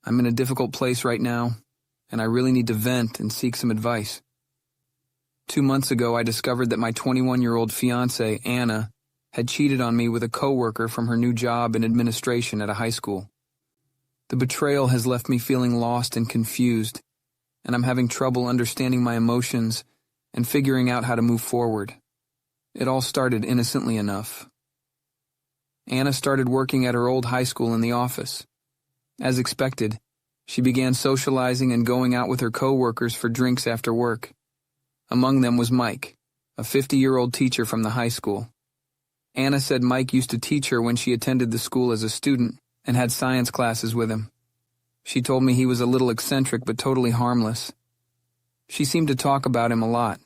I'm in a difficult place right now, and I really need to vent and seek some advice. 2 months ago, I discovered that my 21-year-old fiancé, Anna, had cheated on me with a coworker from her new job in administration at a high school. The betrayal has left me feeling lost and confused, and I'm having trouble understanding my emotions and figuring out how to move forward. It all started innocently enough. Anna started working at her old high school in the office. As expected, she began socializing and going out with her coworkers for drinks after work. Among them was Mike, a 50-year-old teacher from the high school. Anna said Mike used to teach her when she attended the school as a student and had science classes with him. She told me he was a little eccentric but totally harmless. She seemed to talk about him a lot,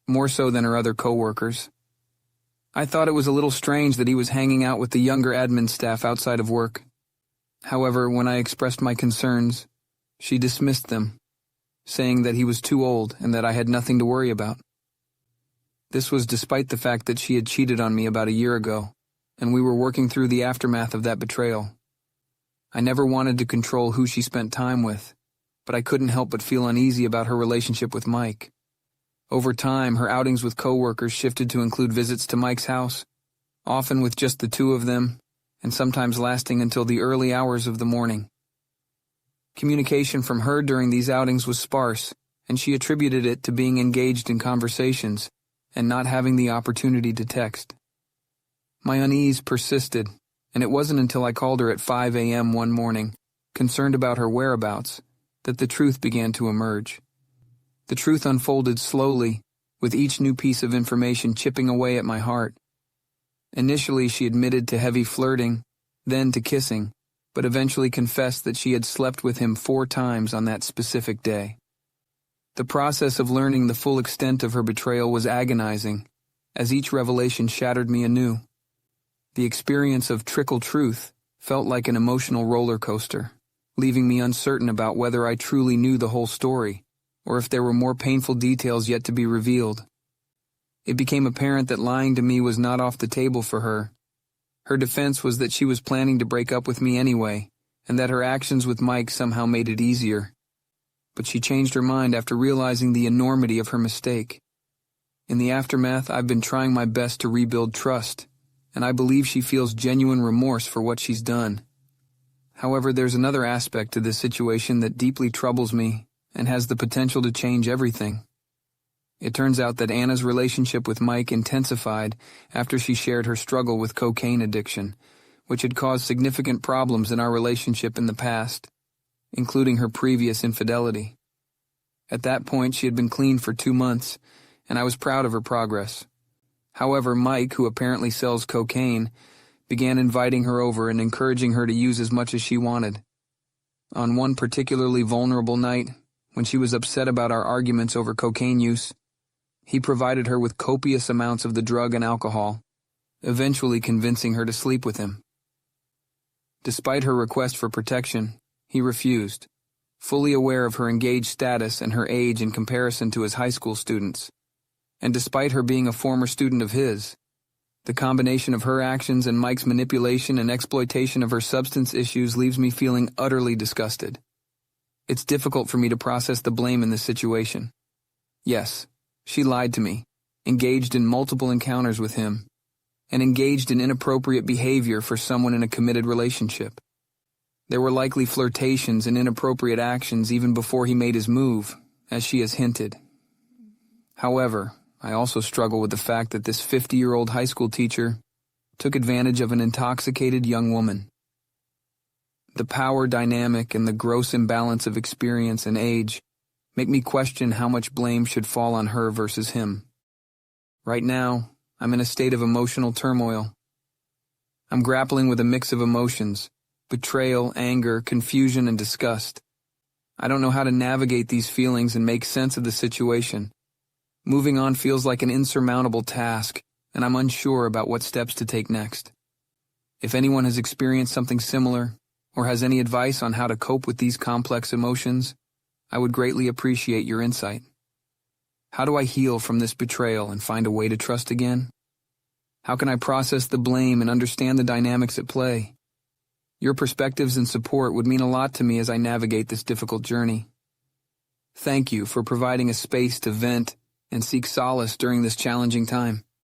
more so than her other coworkers. I thought it was a little strange that he was hanging out with the younger admin staff outside of work. However, when I expressed my concerns, she dismissed them, saying that he was too old and that I had nothing to worry about. This was despite the fact that she had cheated on me about a year ago, and we were working through the aftermath of that betrayal. I never wanted to control who she spent time with, but I couldn't help but feel uneasy about her relationship with Mike. Over time, her outings with coworkers shifted to include visits to Mike's house, often with just the two of them, and sometimes lasting until the early hours of the morning. Communication from her during these outings was sparse, and she attributed it to being engaged in conversations and not having the opportunity to text. My unease persisted, and it wasn't until I called her at 5 a.m. one morning, concerned about her whereabouts, that the truth began to emerge. The truth unfolded slowly, with each new piece of information chipping away at my heart. Initially, she admitted to heavy flirting, then to kissing, but eventually confessed that she had slept with him 4 times on that specific day. The process of learning the full extent of her betrayal was agonizing, as each revelation shattered me anew. The experience of trickle truth felt like an emotional roller coaster, leaving me uncertain about whether I truly knew the whole story, or if there were more painful details yet to be revealed. It became apparent that lying to me was not off the table for her. Her defense was that she was planning to break up with me anyway, and that her actions with Mike somehow made it easier. But she changed her mind after realizing the enormity of her mistake. In the aftermath, I've been trying my best to rebuild trust, and I believe she feels genuine remorse for what she's done. However, there's another aspect to this situation that deeply troubles me and has the potential to change everything. It turns out that Anna's relationship with Mike intensified after she shared her struggle with cocaine addiction, which had caused significant problems in our relationship in the past, including her previous infidelity. At that point, she had been clean for 2 months, and I was proud of her progress. However, Mike, who apparently sells cocaine, began inviting her over and encouraging her to use as much as she wanted. On one particularly vulnerable night, when she was upset about our arguments over cocaine use, he provided her with copious amounts of the drug and alcohol, eventually convincing her to sleep with him. Despite her request for protection, he refused, fully aware of her engaged status and her age in comparison to his high school students. And despite her being a former student of his, the combination of her actions and Mike's manipulation and exploitation of her substance issues leaves me feeling utterly disgusted. It's difficult for me to process the blame in this situation. Yes, she lied to me, engaged in multiple encounters with him, and engaged in inappropriate behavior for someone in a committed relationship. There were likely flirtations and inappropriate actions even before he made his move, as she has hinted. However, I also struggle with the fact that this 50-year-old high school teacher took advantage of an intoxicated young woman. The power dynamic and the gross imbalance of experience and age make me question how much blame should fall on her versus him. Right now, I'm in a state of emotional turmoil. I'm grappling with a mix of emotions: betrayal, anger, confusion, and disgust. I don't know how to navigate these feelings and make sense of the situation. Moving on feels like an insurmountable task, and I'm unsure about what steps to take next. If anyone has experienced something similar, or has any advice on how to cope with these complex emotions, I would greatly appreciate your insight. How do I heal from this betrayal and find a way to trust again? How can I process the blame and understand the dynamics at play? Your perspectives and support would mean a lot to me as I navigate this difficult journey. Thank you for providing a space to vent and seek solace during this challenging time.